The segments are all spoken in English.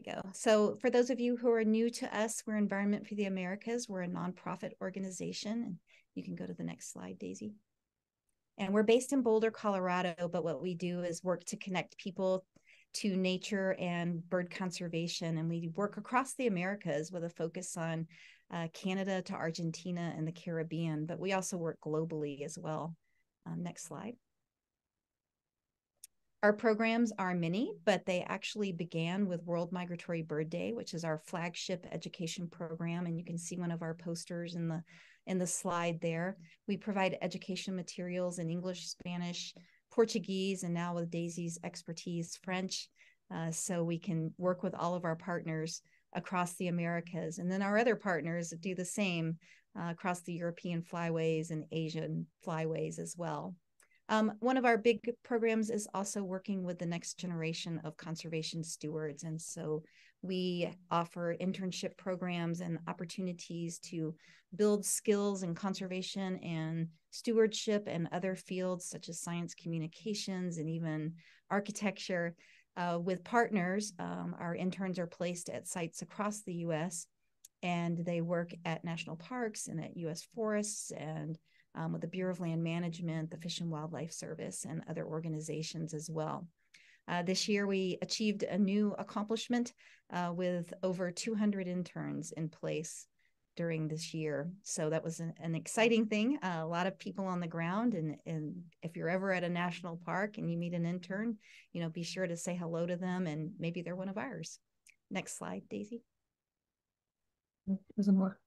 we go. So for those of you who are new to us, we're Environment for the Americas. We're a nonprofit organization. And you can go to the next slide, Daisy. And we're based in Boulder, Colorado, but what we do is work to connect people to nature and bird conservation. And we work across the Americas with a focus on Canada to Argentina and the Caribbean, but we also work globally as well. Next slide. Our programs are many, but they actually began with World Migratory Bird Day, which is our flagship education program. And you can see one of our posters in the slide there. We provide education materials in English, Spanish, Portuguese, and now with Daisy's expertise, French, so we can work with all of our partners across the Americas. And then our other partners do the same across the European flyways and Asian flyways as well. One of our big programs is also working with the next generation of conservation stewards. And so we offer internship programs and opportunities to build skills in conservation and stewardship and other fields such as science communications and even architecture. With partners, our interns are placed at sites across the US, and they work at national parks and at US forests and with the Bureau of Land Management, the Fish and Wildlife Service, and other organizations as well. This year, we achieved a new accomplishment with over 200 interns in place during this year. So that was an exciting thing. A lot of people on the ground. And if you're ever at a national park and you meet an intern, be sure to say hello to them, and maybe they're one of ours. Next slide, Daisy. Doesn't work.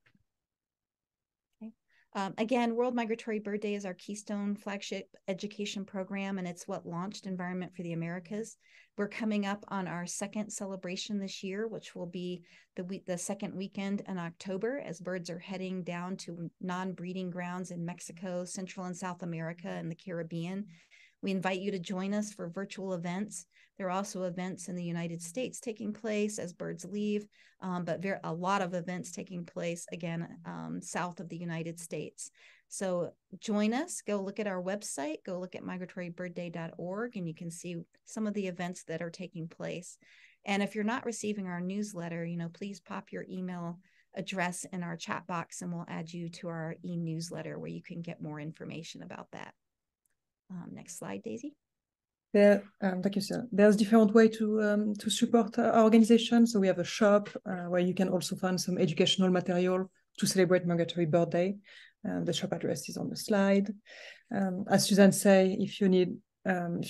Again, World Migratory Bird Day is our keystone flagship education program, and it's what launched Environment for the Americas. We're coming up on our second celebration this year, which will be the second weekend in October, as birds are heading down to non-breeding grounds in Mexico, Central and South America, and the Caribbean. We invite you to join us for virtual events. There are also events in the United States taking place as birds leave, but a lot of events taking place, again, south of the United States. So join us, go look at our website, go look at migratorybirdday.org, and you can see some of the events that are taking place. And if you're not receiving our newsletter, please pop your email address in our chat box, and we'll add you to our e-newsletter where you can get more information about that. Next slide, Daisy. Thank you, sir. There's different way to support our organization. So we have a shop where you can also find some educational material to celebrate Migratory Bird Day. The shop address is on the slide. As Suzanne said, if you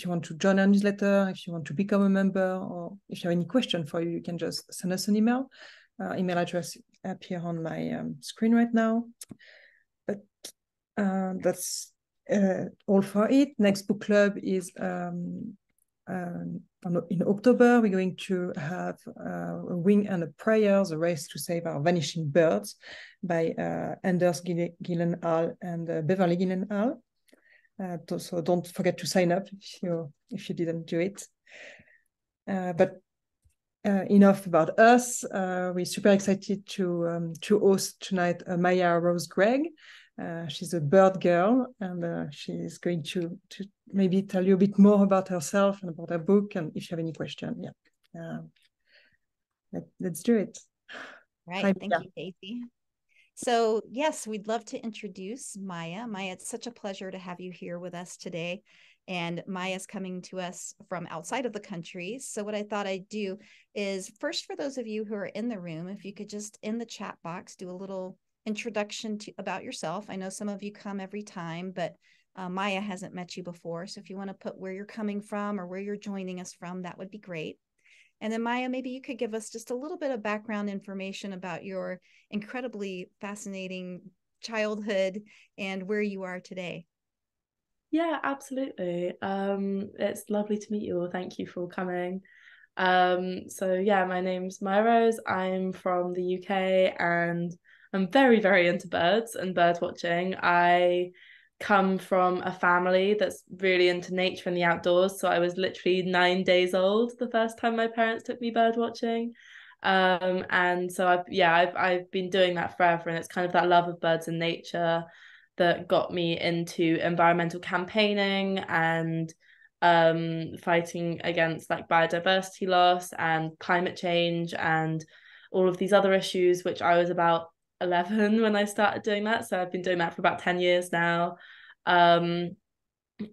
want to join our newsletter, if you want to become a member, or if you have any question for you, you can just send us an email. Email address appear on my screen right now. But that's all for it. Next book club is in October. We're going to have A Wing and a Prayer, The Race to Save Our Vanishing Birds by Anders Gyllenhaal and Beverly Gyllenhaal. So don't forget to sign up if you didn't do it. But enough about us. We're super excited to host tonight Mya-Rose Craig. She's a bird girl, and she's going to maybe tell you a bit more about herself and about her book. And if you have any question, let's do it. Right. Hi, thank you, Daisy. So yes, we'd love to introduce Mya. Mya, it's such a pleasure to have you here with us today. And Mya's coming to us from outside of the country. So what I thought I'd do is, first, for those of you who are in the room, if you could just in the chat box do a little introduction about yourself. I know some of you come every time, but Mya hasn't met you before. So if you want to put where you're coming from or where you're joining us from, that would be great. And then Mya, maybe you could give us just a little bit of background information about your incredibly fascinating childhood and where you are today. Yeah, absolutely. It's lovely to meet you all. Thank you for coming. So yeah, my name's Mya-Rose. I'm from the UK, and I'm very, very into birds and bird watching. I come from a family that's really into nature and the outdoors. So I was literally 9 days old the first time my parents took me bird watching. And so I've been doing that forever, and it's kind of that love of birds and nature that got me into environmental campaigning and fighting against like biodiversity loss and climate change and all of these other issues, which I was about 11 when I started doing that. So I've been doing that for about 10 years now. And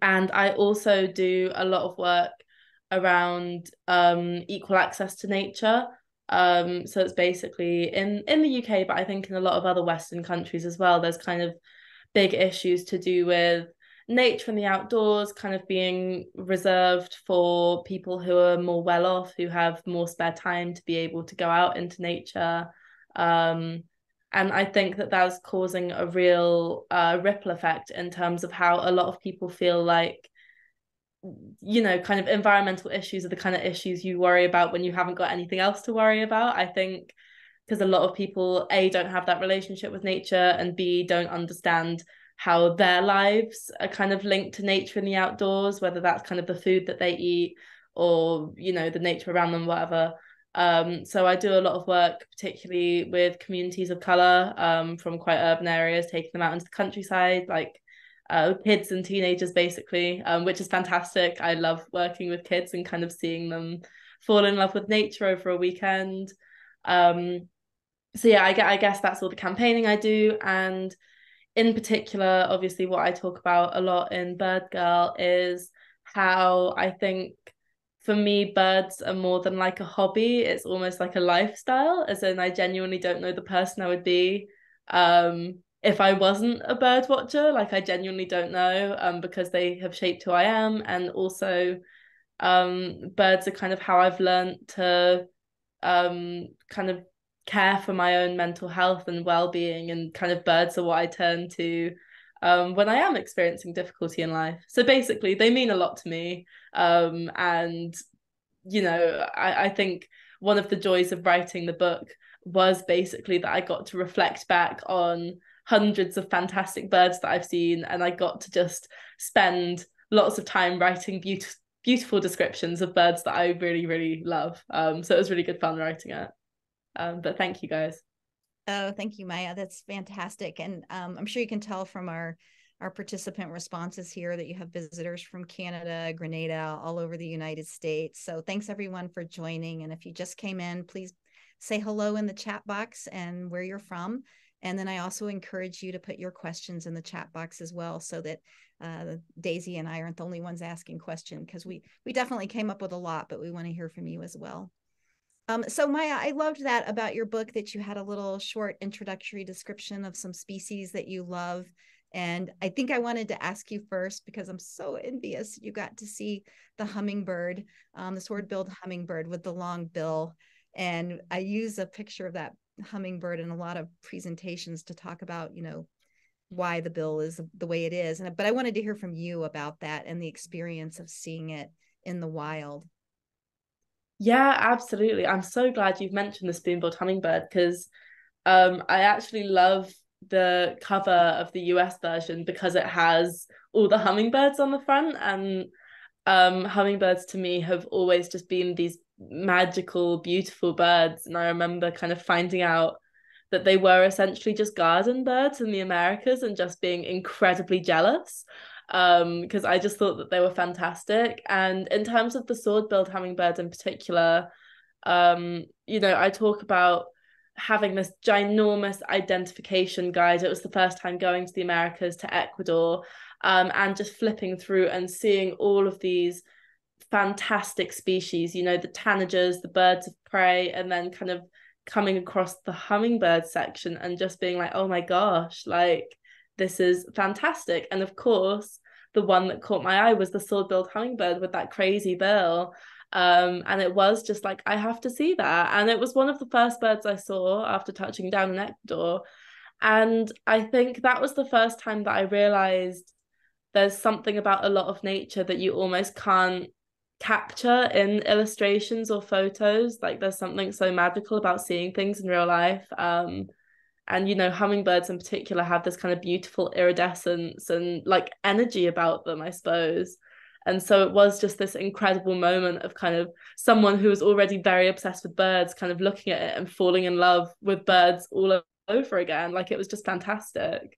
I also do a lot of work around equal access to nature. So it's basically in the UK, but I think in a lot of other Western countries as well, there's kind of big issues to do with nature and the outdoors kind of being reserved for people who are more well off, who have more spare time to be able to go out into nature. And I think that that's causing a real ripple effect in terms of how a lot of people feel like, you know, kind of environmental issues are the kind of issues you worry about when you haven't got anything else to worry about. I think because a lot of people, A, don't have that relationship with nature, and B, don't understand how their lives are kind of linked to nature in the outdoors, whether that's kind of the food that they eat or, you know, the nature around them, whatever. So I do a lot of work, particularly with communities of colour from quite urban areas, taking them out into the countryside, like kids and teenagers, basically, which is fantastic. I love working with kids and kind of seeing them fall in love with nature over a weekend. So yeah, I guess that's all the campaigning I do. And in particular, obviously, what I talk about a lot in Bird Girl is how I think for me, birds are more than like a hobby. It's almost like a lifestyle, as in I genuinely don't know the person I would be if I wasn't a bird watcher. Like I genuinely don't know because they have shaped who I am. And also birds are kind of how I've learned to kind of care for my own mental health and well-being, and kind of birds are what I turn to when I am experiencing difficulty in life. So basically they mean a lot to me, and you know, I think one of the joys of writing the book was basically that I got to reflect back on hundreds of fantastic birds that I've seen, and I got to just spend lots of time writing beautiful descriptions of birds that I really, really love. So it was really good fun writing it. But thank you guys. Oh, thank you, Maya. That's fantastic. And I'm sure you can tell from our participant responses here that you have visitors from Canada, Grenada, all over the United States. So thanks everyone for joining. And if you just came in, please say hello in the chat box and where you're from. And then I also encourage you to put your questions in the chat box as well, so that Daisy and I aren't the only ones asking questions, because we definitely came up with a lot, but we want to hear from you as well. So Maya, I loved that about your book, that you had a little short introductory description of some species that you love. And I think I wanted to ask you first, because I'm so envious you got to see the hummingbird, the sword-billed hummingbird with the long bill. And I use a picture of that hummingbird in a lot of presentations to talk about, you know, why the bill is the way it is. But I wanted to hear from you about that and the experience of seeing it in the wild. Yeah, absolutely. I'm so glad you've mentioned the spoon-billed hummingbird, because I actually love the cover of the US version because it has all the hummingbirds on the front. And hummingbirds to me have always just been these magical, beautiful birds. And I remember kind of finding out that they were essentially just garden birds in the Americas and just being incredibly jealous, because I just thought that they were fantastic. And in terms of the sword-billed hummingbird in particular, you know, I talk about having this ginormous identification guide. It was the first time going to the Americas, to Ecuador, and just flipping through and seeing all of these fantastic species, you know, the tanagers, the birds of prey, and then kind of coming across the hummingbird section and just being like, oh my gosh, like this is fantastic. And of course, the one that caught my eye was the sword-billed hummingbird with that crazy bill. And it was just like, I have to see that. And it was one of the first birds I saw after touching down in Ecuador. And I think that was the first time that I realized there's something about a lot of nature that you almost can't capture in illustrations or photos. Like there's something so magical about seeing things in real life. And you know, hummingbirds in particular have this kind of beautiful iridescence and like energy about them, I suppose. And so it was just this incredible moment of kind of someone who was already very obsessed with birds kind of looking at it and falling in love with birds all over again. Like it was just fantastic.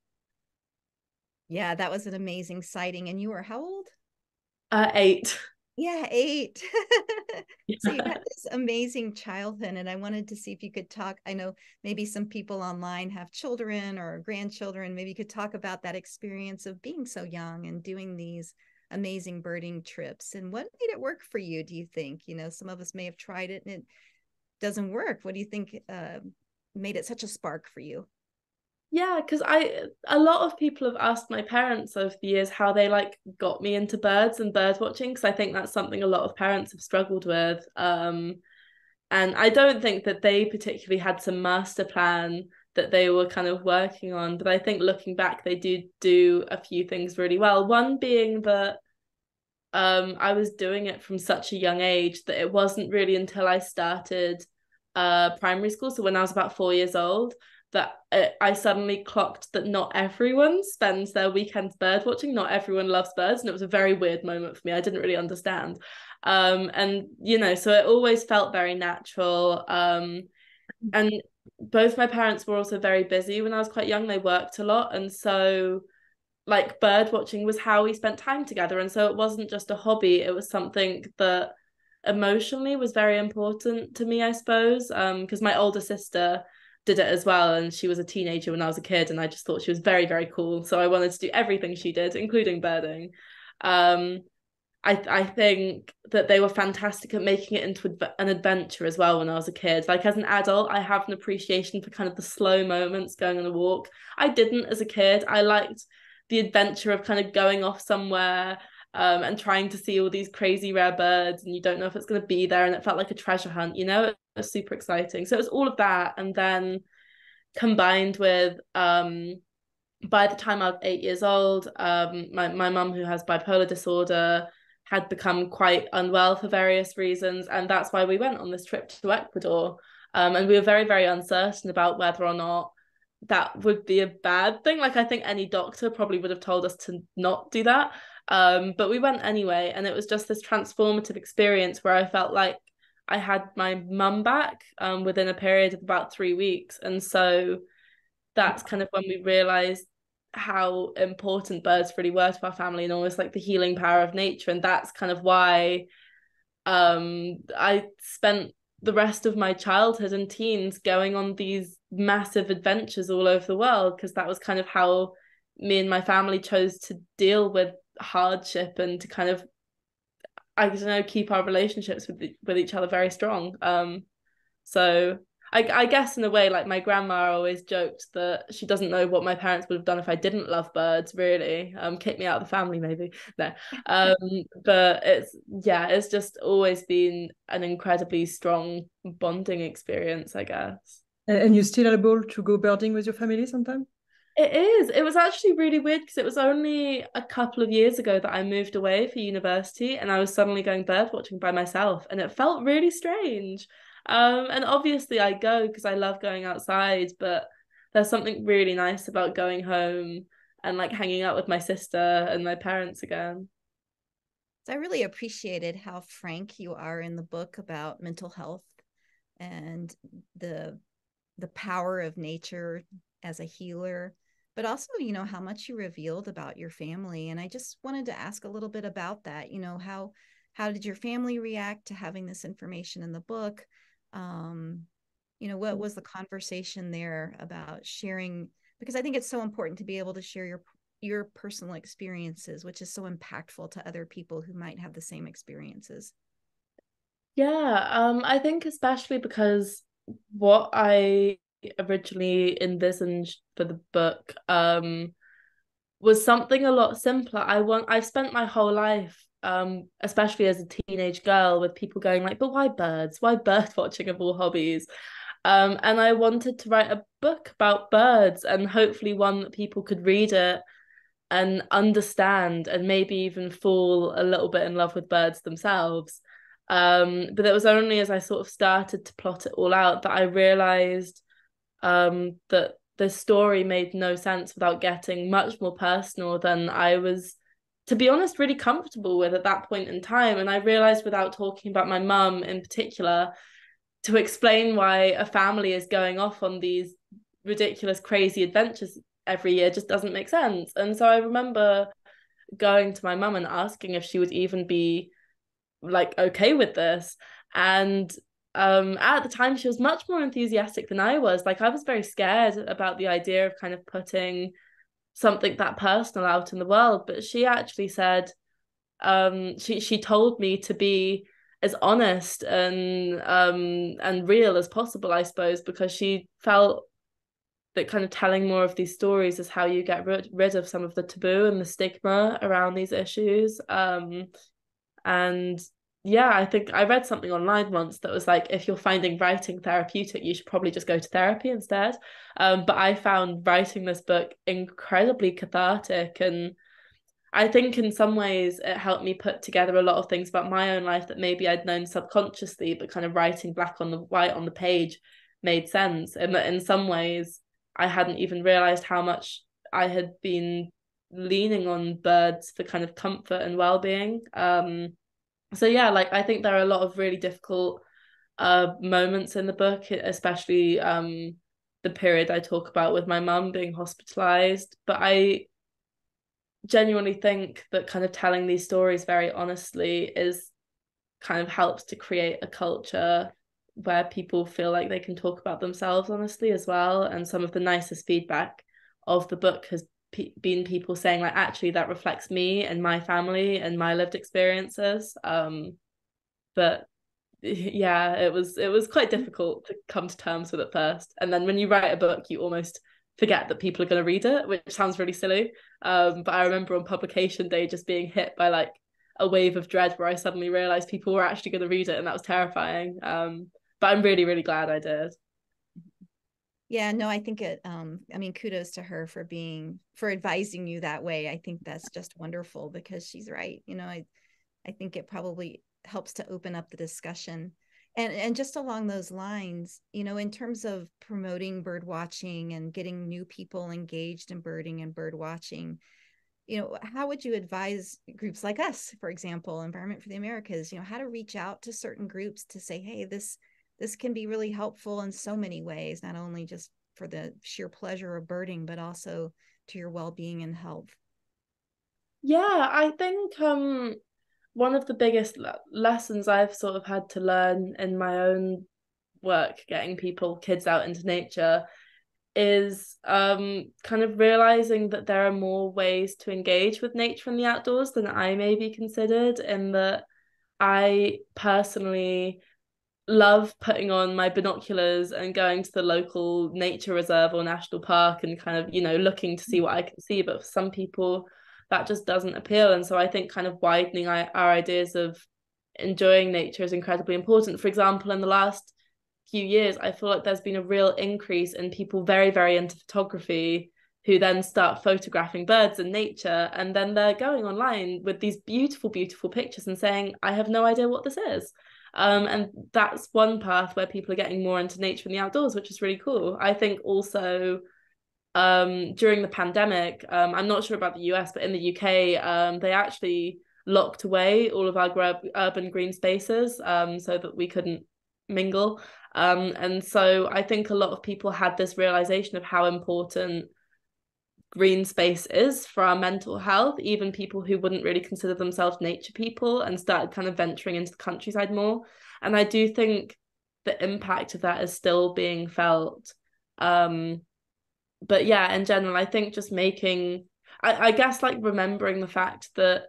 Yeah, that was an amazing sighting. And you were how old? 8. Yeah, 8. So you Yeah. had this amazing childhood, and I wanted to see if you could talk. I know maybe some people online have children or grandchildren. Maybe you could talk about that experience of being so young and doing these amazing birding trips, and what made it work for you, do you think? Some of us may have tried it and it doesn't work. What do you think made it such a spark for you? Yeah, because a lot of people have asked my parents over the years how they like got me into birds and bird watching, because I think that's something a lot of parents have struggled with. And I don't think that they particularly had some master plan that they were kind of working on, but I think looking back, they do a few things really well. One being that I was doing it from such a young age that it wasn't really until I started primary school, so when I was about 4 years old, that I suddenly clocked that not everyone spends their weekends bird watching. Not everyone loves birds, and it was a very weird moment for me. I didn't really understand. And so it always felt very natural. And both my parents were also very busy when I was quite young. They worked a lot, and so like bird watching was how we spent time together. And so it wasn't just a hobby, it was something that emotionally was very important to me, I suppose. Because my older sister did it as well, and she was a teenager when I was a kid, and I just thought she was very, very cool. So I wanted to do everything she did, including birding. I think that they were fantastic at making it into an adventure as well when I was a kid. Like as an adult, I have an appreciation for kind of the slow moments going on a walk. I didn't as a kid. I liked the adventure of kind of going off somewhere and trying to see all these crazy rare birds, and you don't know if it's going to be there, and it felt like a treasure hunt, it was super exciting. So it was all of that, and then combined with by the time I was 8 years old, my mum, who has bipolar disorder, had become quite unwell for various reasons, and that's why we went on this trip to Ecuador. And we were very, very uncertain about whether or not that would be a bad thing. Like I think any doctor probably would have told us to not do that. But we went anyway, and it was just this transformative experience where I felt like I had my mum back within a period of about 3 weeks. And so that's kind of when we realized how important birds really were to our family, and almost like the healing power of nature. And that's kind of why I spent the rest of my childhood and teens going on these massive adventures all over the world, because that was kind of how me and my family chose to deal with hardship and to kind of, I don't know, keep our relationships with each other very strong. So I guess in a way, like my grandma always joked that she doesn't know what my parents would have done if I didn't love birds, really. Kick me out of the family, maybe. No. But it's just always been an incredibly strong bonding experience, I guess. And you're still able to go birding with your family sometime? It is. It was actually really weird because it was only a couple of years ago that I moved away for university, and I was suddenly going bird watching by myself, and it felt really strange. And obviously I go because I love going outside, but there's something really nice about going home and like hanging out with my sister and my parents again. So I really appreciated how frank you are in the book about mental health and the power of nature as a healer, but also, how much you revealed about your family. And I just wanted to ask a little bit about that. How did your family react to having this information in the book? What was the conversation there about sharing? Because I think it's so important to be able to share your personal experiences, which is so impactful to other people who might have the same experiences. Yeah, I think especially because what I originally envisioned for the book was something a lot simpler. I've spent my whole life, especially as a teenage girl, with people going like, but why birds? Why bird watching of all hobbies? And I wanted to write a book about birds, and hopefully one that people could read it and understand, and maybe even fall a little bit in love with birds themselves. But it was only as I sort of started to plot it all out that I realized that the story made no sense without getting much more personal than I was, to be honest, really comfortable with at that point in time. And I realized, without talking about my mum in particular, to explain why a family is going off on these ridiculous, crazy adventures every year just doesn't make sense. And so I remember, going to my mum and asking if she would even be like okay with this. And at the time she was much more enthusiastic than I was. Like I was very scared about the idea of kind of putting something that personal out in the world, but she actually said, she told me to be as honest and real as possible, I suppose, because she felt that kind of telling more of these stories is how you get rid of some of the taboo and the stigma around these issues. And yeah, I think I read something online once that was like, if you're finding writing therapeutic, you should probably just go to therapy instead. But I found writing this book incredibly cathartic, and I think in some ways it helped me put together a lot of things about my own life that maybe I'd known subconsciously, but kind of writing black on the white on the page made sense. And that in some ways I hadn't even realized how much I had been leaning on birds for kind of comfort and well-being. So yeah, like I think there are a lot of really difficult moments in the book, especially the period I talk about with my mum being hospitalized. But I genuinely think that kind of telling these stories very honestly is kind of helps to create a culture where people feel like they can talk about themselves honestly as well. And some of the nicest feedback of the book has been people saying like, actually that reflects me and my family and my lived experiences. But yeah, it was quite difficult to come to terms with at first. And then when you write a book, you almost forget that people are going to read it, which sounds really silly. But I remember on publication day just being hit by like a wave of dread where I suddenly realized people were actually going to read it, and that was terrifying. But I'm really, really glad I did. Yeah, no, I think it, I mean, kudos to her for advising you that way. I think that's just wonderful, because she's right. You know, I think it probably helps to open up the discussion. And just along those lines, you know, in terms of promoting bird watching and getting new people engaged in birding and bird watching, you know, how would you advise groups like us, for example, Environment for the Americas, you know, how to reach out to certain groups to say, hey, this can be really helpful in so many ways, not only just for the sheer pleasure of birding, but also to your well-being and health? Yeah, I think one of the biggest lessons I've sort of had to learn in my own work, getting kids out into nature, is kind of realizing that there are more ways to engage with nature and the outdoors than I maybe considered, in that I personally love putting on my binoculars and going to the local nature reserve or national park and kind of, you know, looking to see what I can see. But for some people, that just doesn't appeal. And so I think kind of widening our ideas of enjoying nature is incredibly important. For example, in the last few years, I feel like there's been a real increase in people very, very into photography who then start photographing birds and nature, and then they're going online with these beautiful, beautiful pictures and saying, I have no idea what this is. And that's one path where people are getting more into nature and the outdoors, which is really cool. I think also during the pandemic, I'm not sure about the US, but in the UK, they actually locked away all of our urban green spaces so that we couldn't mingle. And so I think a lot of people had this realization of how important green space is for our mental health, even people who wouldn't really consider themselves nature people, and started kind of venturing into the countryside more. And I do think the impact of that is still being felt. But yeah, in general, I think just I guess like remembering the fact that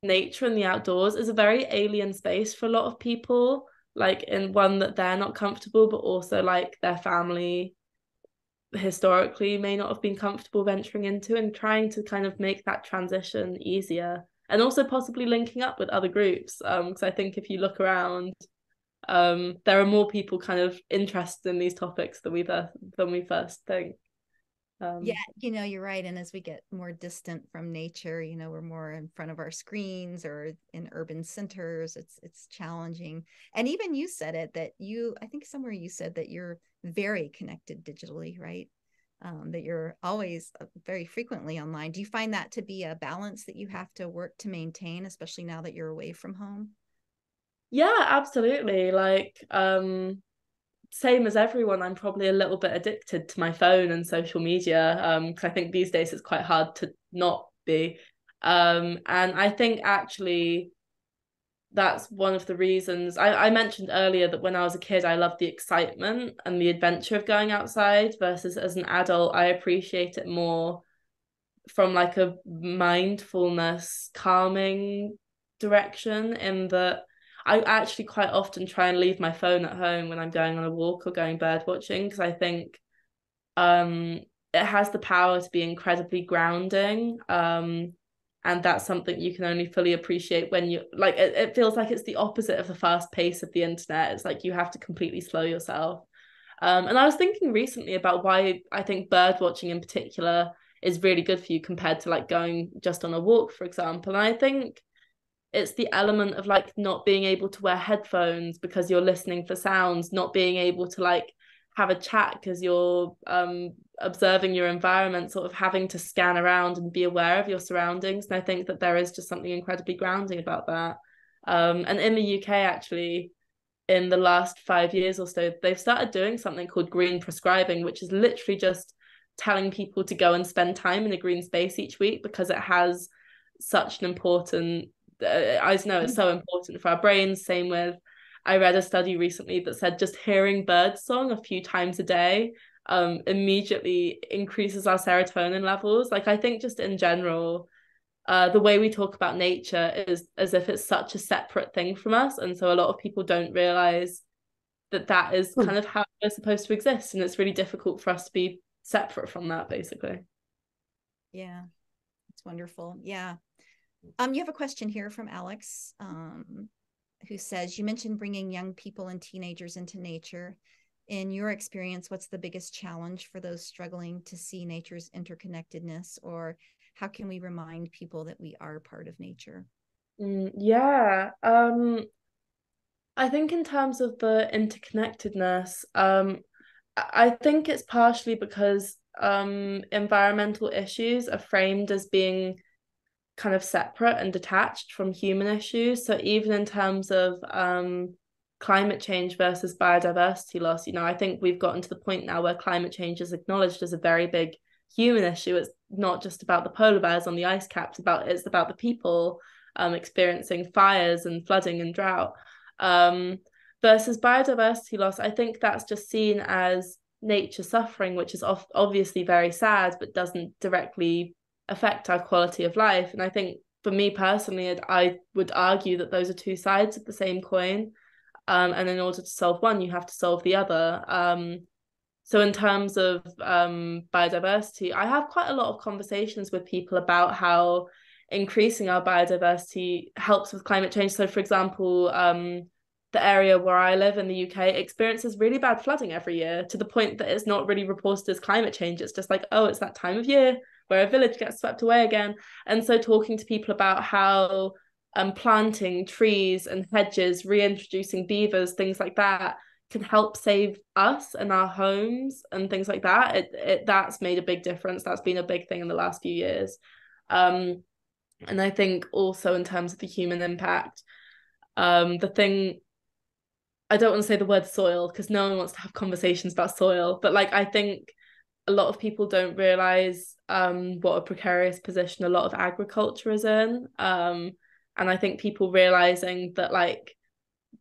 nature and the outdoors is a very alien space for a lot of people, like in one that they're not comfortable, but also like their family historically may not have been comfortable venturing into, and trying to kind of make that transition easier, and also possibly linking up with other groups, because I think if you look around, there are more people kind of interested in these topics than we first think. Yeah, you know, you're right. And as we get more distant from nature, you know, we're more in front of our screens or in urban centers. It's challenging. And even you said it, that I think somewhere you said that you're very connected digitally, right? That you're always very frequently online. Do you find that to be a balance that you have to work to maintain, especially now that you're away from home? Yeah, absolutely. Like, same as everyone, I'm probably a little bit addicted to my phone and social media, because I think these days it's quite hard to not be. And I think actually that's one of the reasons I mentioned earlier that when I was a kid, I loved the excitement and the adventure of going outside, versus as an adult, I appreciate it more from like a mindfulness, calming direction, in that I actually quite often try and leave my phone at home when I'm going on a walk or going bird watching, because I think it has the power to be incredibly grounding. And that's something you can only fully appreciate when you like it feels like it's the opposite of the fast pace of the internet. It's like you have to completely slow yourself. And I was thinking recently about why I think bird watching in particular is really good for you compared to like going just on a walk, for example. And I think it's the element of like not being able to wear headphones because you're listening for sounds, not being able to like have a chat because you're observing your environment, sort of having to scan around and be aware of your surroundings. And I think that there is just something incredibly grounding about that. And in the UK, actually, in the last 5 years or so, they've started doing something called green prescribing, which is literally just telling people to go and spend time in a green space each week, because it has such an important I know it's so important for our brains. Same with, I read a study recently that said just hearing bird song a few times a day immediately increases our serotonin levels. Like I think just in general, the way we talk about nature is as if it's such a separate thing from us, and so a lot of people don't realize that that is kind of how we're supposed to exist, and it's really difficult for us to be separate from that, basically. Yeah, it's wonderful. Yeah. You have a question here from Alex, who says, you mentioned bringing young people and teenagers into nature. In your experience, what's the biggest challenge for those struggling to see nature's interconnectedness, or how can we remind people that we are part of nature? Yeah. I think in terms of the interconnectedness, I think it's partially because environmental issues are framed as being kind of separate and detached from human issues. So even in terms of climate change versus biodiversity loss, you know, I think we've gotten to the point now where climate change is acknowledged as a very big human issue. It's not just about the polar bears on the ice caps, it's about the people experiencing fires and flooding and drought. Versus biodiversity loss, I think that's just seen as nature suffering, which is obviously very sad, but doesn't directly affect our quality of life. And I think for me personally, I would argue that those are two sides of the same coin. And in order to solve one, you have to solve the other. So in terms of biodiversity, I have quite a lot of conversations with people about how increasing our biodiversity helps with climate change. So for example, the area where I live in the UK experiences really bad flooding every year, to the point that it's not really reported as climate change. It's just like, oh, it's that time of year where a village gets swept away again. And so talking to people about how planting trees and hedges, reintroducing beavers, things like that can help save us and our homes and things like that. That's made a big difference. That's been a big thing in the last few years. And I think also in terms of the human impact, the thing, I don't want to say the word soil because no one wants to have conversations about soil, but like I think a lot of people don't realize what a precarious position a lot of agriculture is in. And I think people realizing that like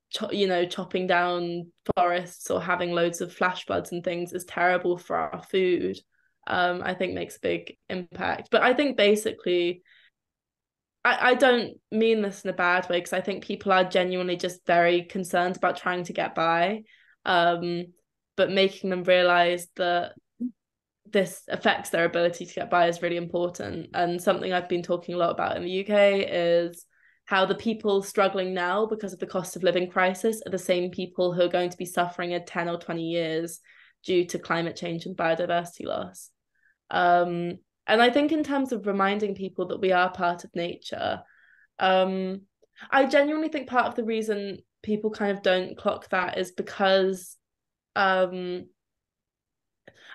chopping down forests or having loads of flash floods and things is terrible for our food, I think makes a big impact. But I think basically I don't mean this in a bad way, because I think people are genuinely just very concerned about trying to get by, but making them realize that this affects their ability to get by is really important. And something I've been talking a lot about in the UK is how the people struggling now because of the cost of living crisis are the same people who are going to be suffering in 10 or 20 years due to climate change and biodiversity loss. And I think in terms of reminding people that we are part of nature, I genuinely think part of the reason people kind of don't clock that is because I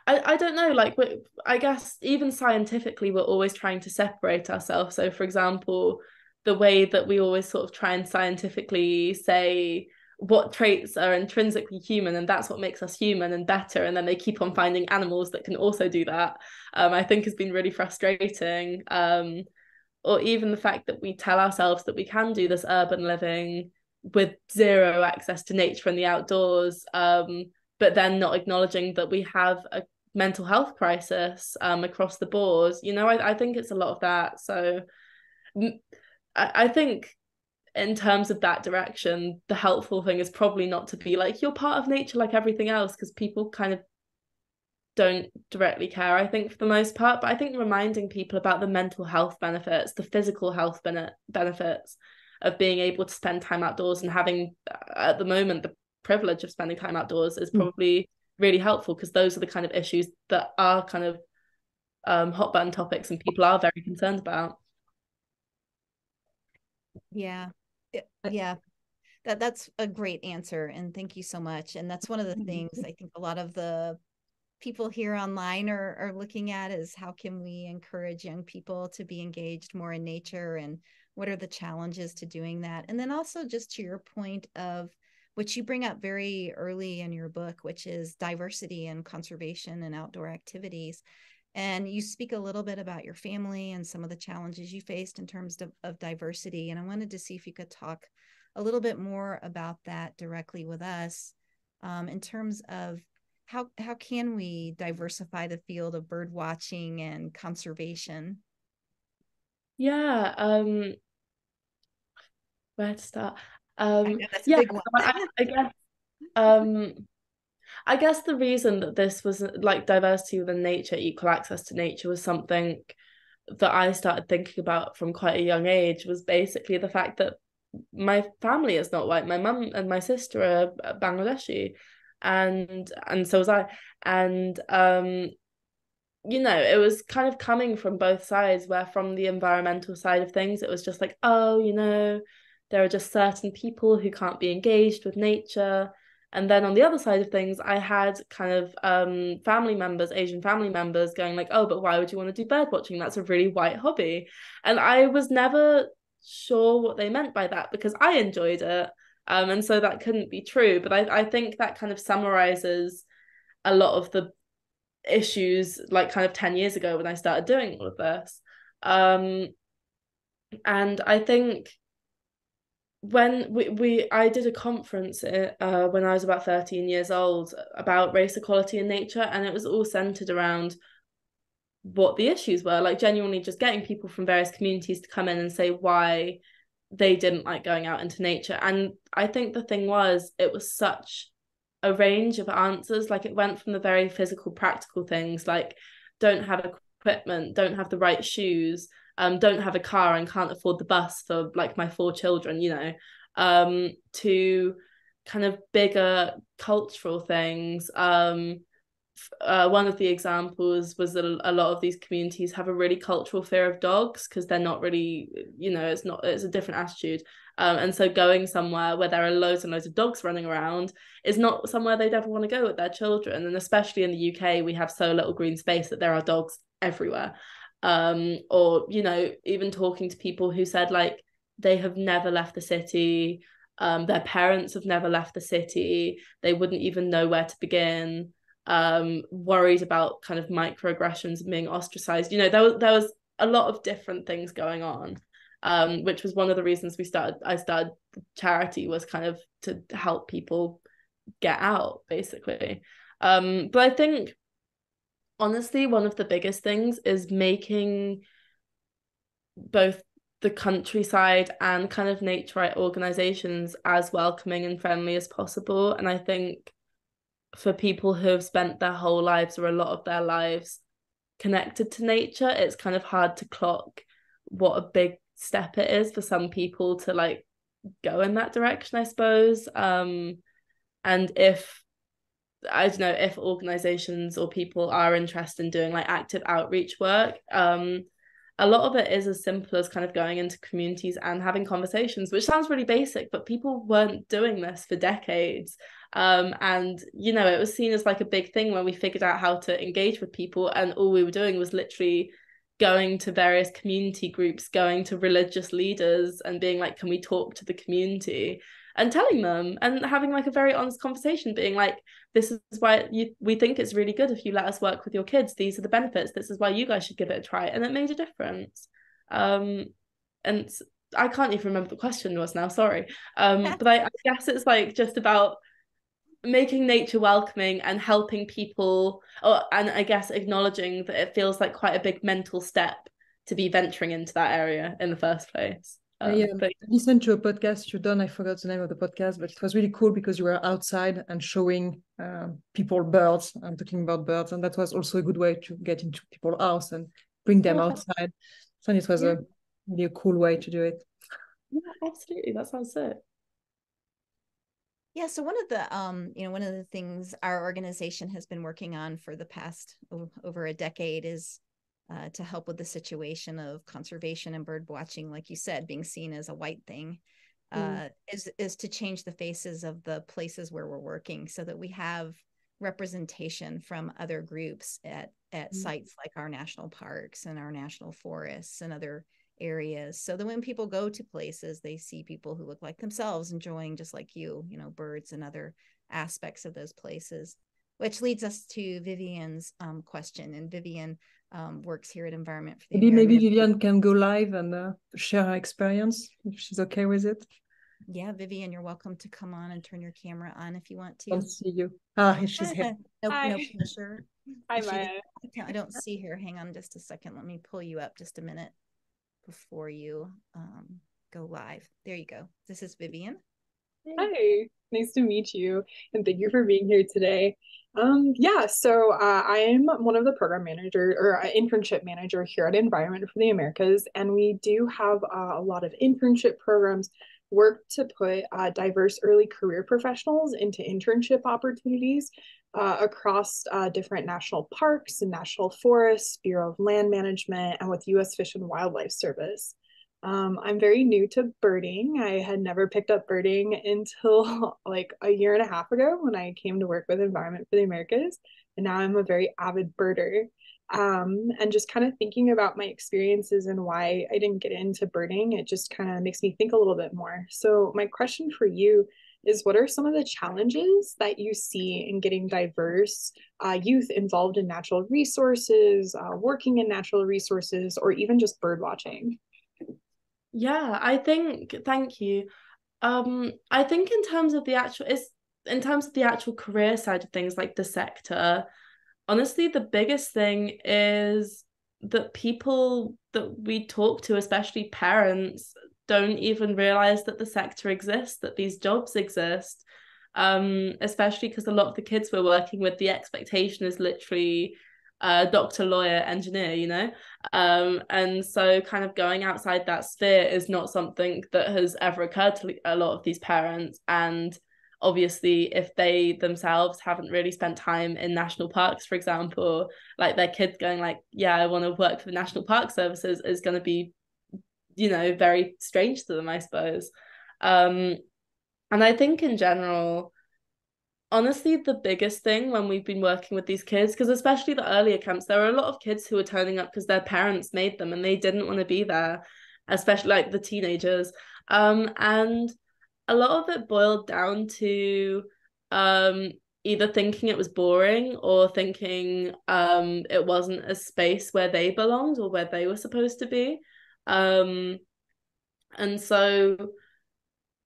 don't know, like I guess even scientifically we're always trying to separate ourselves. So for example, the way that we always sort of try and scientifically say what traits are intrinsically human and that's what makes us human and better, and then they keep on finding animals that can also do that, I think has been really frustrating. or even the fact that we tell ourselves that we can do this urban living with zero access to nature and the outdoors, but then not acknowledging that we have a mental health crisis across the board. You know, I think it's a lot of that. So I think in terms of that direction, the helpful thing is probably not to be like, you're part of nature like everything else, because people kind of don't directly care, I think, for the most part. But I think reminding people about the mental health benefits, the physical health benefits of being able to spend time outdoors and having, at the moment, the privilege of spending time outdoors is probably really helpful, because those are the kind of issues that are kind of hot button topics and people are very concerned about. Yeah. That's a great answer, and thank you so much. And that's one of the things I think a lot of the people here online are looking at, is how can we encourage young people to be engaged more in nature, and what are the challenges to doing that. And then also, just to your point of which you bring up very early in your book, which is diversity and conservation and outdoor activities. And you speak a little bit about your family and some of the challenges you faced in terms of diversity. And I wanted to see if you could talk a little bit more about that directly with us, in terms of how can we diversify the field of bird watching and conservation? Yeah, where to start? I know that's a big one. I guess the reason that this was like diversity within nature, equal access to nature, was something that I started thinking about from quite a young age, was basically the fact that my family is not white. My mum and my sister are Bangladeshi, and so was I. And you know, it was kind of coming from both sides, where from the environmental side of things, it was just like, oh, you know, there are just certain people who can't be engaged with nature. And then on the other side of things, I had kind of family members, Asian family members, going like, oh, but why would you want to do bird watching? That's a really white hobby. And I was never sure what they meant by that, because I enjoyed it. And so that couldn't be true. But I think that kind of summarizes a lot of the issues, like kind of 10 years ago when I started doing all of this. And I think when I did a conference when I was about 13 years old about race equality in nature, and it was all centered around what the issues were, like genuinely just getting people from various communities to come in and say why they didn't like going out into nature. And I think the thing was, it was such a range of answers. Like, it went from the very physical, practical things like don't have equipment, don't have the right shoes, don't have a car and can't afford the bus for like my 4 children, you know, to kind of bigger cultural things. One of the examples was that a lot of these communities have a really cultural fear of dogs, because they're not really, you know, it's a different attitude. And so going somewhere where there are loads and loads of dogs running around is not somewhere they'd ever want to go with their children. And especially in the UK, we have so little green space that there are dogs everywhere. Or, you know, even talking to people who said like they have never left the city, their parents have never left the city, they wouldn't even know where to begin, worried about kind of microaggressions and being ostracized. You know, there was a lot of different things going on, which was one of the reasons I started the charity, was kind of to help people get out, basically. But I think honestly, one of the biggest things is making both the countryside and kind of nature right organizations as welcoming and friendly as possible. And I think for people who have spent their whole lives, or a lot of their lives, connected to nature, it's kind of hard to clock what a big step it is for some people to like go in that direction, I suppose. And if, I don't know, if organizations or people are interested in doing like active outreach work, a lot of it is as simple as kind of going into communities and having conversations, which sounds really basic, but people weren't doing this for decades. And, you know, it was seen as like a big thing when we figured out how to engage with people, and all we were doing was literally going to various community groups, going to religious leaders and being like, can we talk to the community? And telling them and having like a very honest conversation, being like, this is why we think it's really good if you let us work with your kids. These are the benefits. This is why you guys should give it a try. And it made a difference. And I can't even remember the question was now, sorry. But I guess it's like just about making nature welcoming and helping people, and I guess acknowledging that it feels like quite a big mental step to be venturing into that area in the first place. But I listened to a podcast you've done. I forgot the name of the podcast, but it was really cool because you were outside and showing people birds and talking about birds, and that was also a good way to get into people's house and bring them outside. So it was a really cool way to do it. Yeah, absolutely. That sounds sick. Yeah, so one of the things our organization has been working on for the past over a decade is to help with the situation of conservation and bird watching, like you said, being seen as a white thing, is to change the faces of the places where we're working so that we have representation from other groups at sites like our national parks and our national forests and other areas, so that when people go to places, they see people who look like themselves enjoying, just like you know, birds and other aspects of those places. Which leads us to Vivian's question, and Vivian works here at Environment for the Americas. Maybe Vivian can go live and share her experience if she's okay with it. Yeah, Vivian, you're welcome to come on and turn your camera on if you want to. I don't see you. She's here. No pressure. Hi, Maya. I don't see her. Hang on just a second. Let me pull you up just a minute before you go live. There you go. This is Vivian. Hi, nice to meet you, and thank you for being here today. So I'm one of the program manager or internship manager here at Environment for the Americas, and we do have a lot of internship programs, work to put diverse early career professionals into internship opportunities across different national parks and national forests, Bureau of Land Management, and with U.S. Fish and Wildlife Service. I'm very new to birding. I had never picked up birding until like a year and a half ago when I came to work with Environment for the Americas. And now I'm a very avid birder. And just kind of thinking about my experiences and why I didn't get into birding, it just kind of makes me think a little bit more. So my question for you is, what are some of the challenges that you see in getting diverse youth involved in natural resources, working in natural resources, or even just bird watching? Yeah, thank you. I think in terms of the actual career side of things, like the sector, honestly, the biggest thing is that people that we talk to, especially parents, don't even realize that the sector exists, that these jobs exist. Especially because a lot of the kids we're working with, the expectation is literally doctor, lawyer, engineer, you know? And so kind of going outside that sphere is not something that has ever occurred to a lot of these parents. And obviously, if they themselves haven't really spent time in national parks, for example, like their kids going like, yeah, I want to work for the National Park Services is going to be, you know, very strange to them, I suppose. And I think in general, honestly, the biggest thing when we've been working with these kids, because especially the earlier camps, there were a lot of kids who were turning up because their parents made them and they didn't want to be there, especially like the teenagers. And a lot of it boiled down to either thinking it was boring or thinking it wasn't a space where they belonged or where they were supposed to be. And so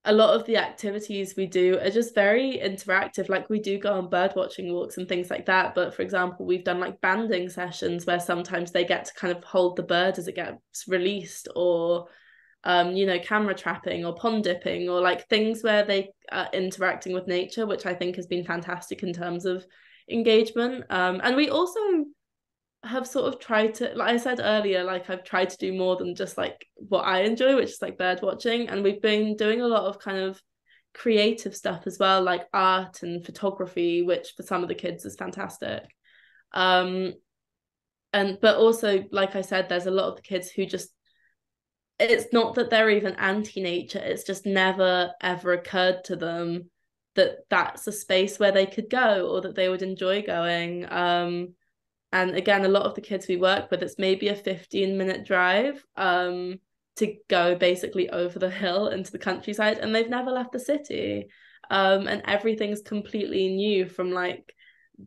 a lot of the activities we do are just very interactive. Like we do go on bird watching walks and things like that. But for example, we've done like banding sessions where sometimes they get to kind of hold the bird as it gets released, or you know, camera trapping or pond dipping, or like things where they are interacting with nature, which I think has been fantastic in terms of engagement. And we also have sort of tried to, like I said earlier, like I've tried to do more than just like what I enjoy, which is like bird watching. And we've been doing a lot of kind of creative stuff as well, like art and photography, which for some of the kids is fantastic. But also, like I said, there's a lot of the kids who just, it's not that they're even anti-nature, it's just never ever occurred to them that that's a space where they could go or that they would enjoy going. And again, a lot of the kids we work with, it's maybe a 15-minute drive to go basically over the hill into the countryside, and they've never left the city. And everything's completely new, from like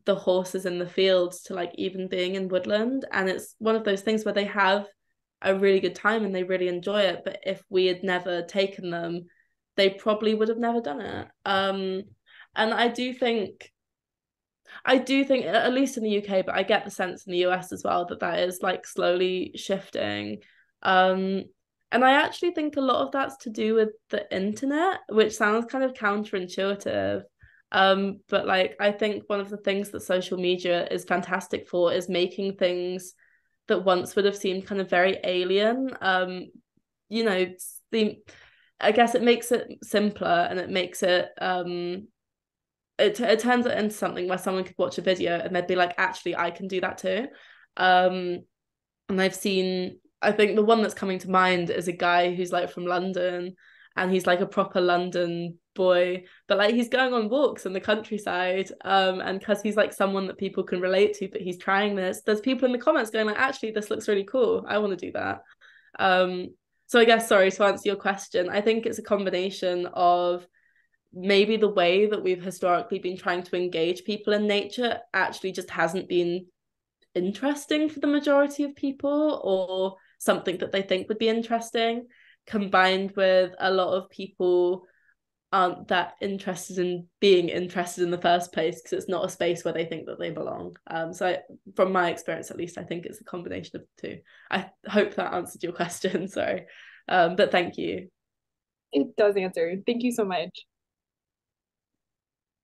the horses in the fields to like even being in woodland. And it's one of those things where they have a really good time and they really enjoy it. But if we had never taken them, they probably would have never done it. And I do think, at least in the UK, but I get the sense in the US as well, that is like slowly shifting. And I actually think a lot of that's to do with the internet, which sounds kind of counterintuitive. But like I think one of the things that social media is fantastic for is making things that once would have seemed kind of very alien. You know, I guess it makes it simpler, and it makes it it turns it into something where someone could watch a video and they'd be like, actually, I can do that too. And I think the one that's coming to mind is a guy who's like from London, and he's like a proper London boy, but like he's going on walks in the countryside, and because he's like someone that people can relate to, but he's trying this, there's people in the comments going like, actually, this looks really cool, I want to do that. So I guess, sorry, to answer your question, I think it's a combination of maybe the way that we've historically been trying to engage people in nature actually just hasn't been interesting for the majority of people, or something that they think would be interesting, combined with a lot of people aren't that interested in being interested in the first place because it's not a space where they think that they belong. So from my experience, at least, I think it's a combination of the two. I hope that answered your question. Sorry, but thank you. It does answer. Thank you so much.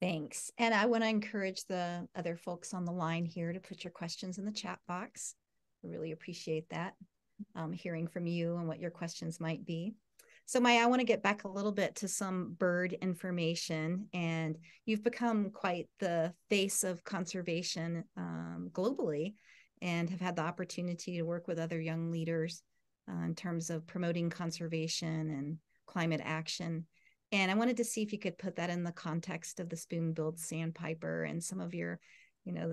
Thanks. And I want to encourage the other folks on the line here to put your questions in the chat box. I really appreciate that, hearing from you and what your questions might be. So Maya, I want to get back a little bit to some bird information, and you've become quite the face of conservation globally, and have had the opportunity to work with other young leaders in terms of promoting conservation and climate action. And I wanted to see if you could put that in the context of the spoon-billed sandpiper and some of your,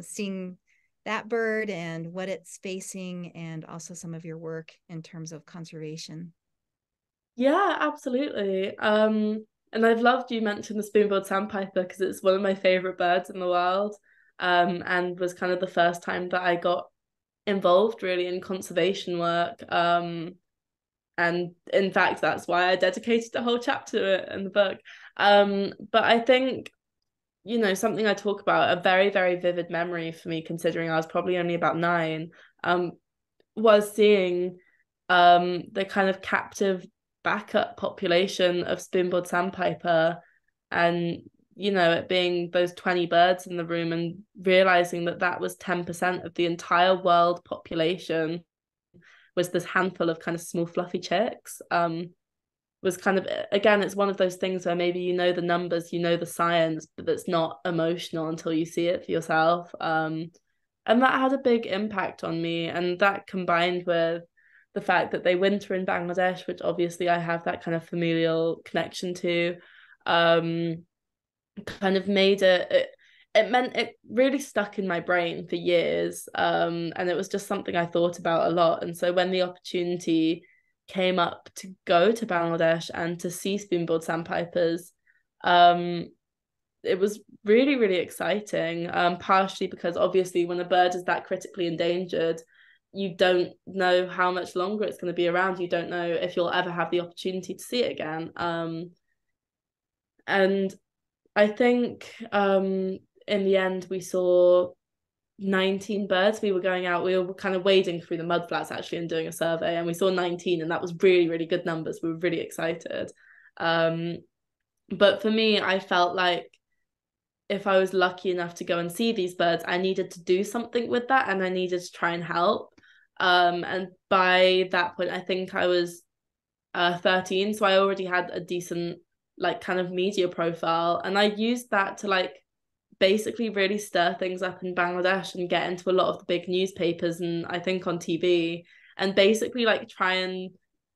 seeing that bird and what it's facing, and also some of your work in terms of conservation. Yeah, absolutely. And I've loved you mentioned the spoon-billed sandpiper because it's one of my favorite birds in the world, and was kind of the first time that I got involved really in conservation work. And in fact, that's why I dedicated a whole chapter to it in the book. But I think, something I talk about, a very, very vivid memory for me, considering I was probably only about 9, was seeing the kind of captive backup population of spoon-billed sandpiper, and it being those 20 birds in the room, and realizing that was 10% of the entire world population, was this handful of kind of small fluffy chicks. Was kind of, again, it's one of those things where maybe the numbers, the science, but it's not emotional until you see it for yourself. And that had a big impact on me, and that combined with the fact that they winter in Bangladesh, which obviously I have that kind of familial connection to, kind of made it meant it really stuck in my brain for years. And it was just something I thought about a lot. And so when the opportunity came up to go to Bangladesh and to see spoon-billed sandpipers, it was really, really exciting, partially because obviously when a bird is that critically endangered, you don't know how much longer it's going to be around. You don't know if you'll ever have the opportunity to see it again. And I think in the end we saw 19 birds. We were going out, we were kind of wading through the mud flats actually and doing a survey, and we saw 19, and that was really, really good numbers. We were really excited. But for me, I felt like if I was lucky enough to go and see these birds, I needed to do something with that, and I needed to try and help. And by that point, I think I was 13, so I already had a decent like kind of media profile, and I used that to like basically really stir things up in Bangladesh and get into a lot of the big newspapers, and I think on TV, and basically like try and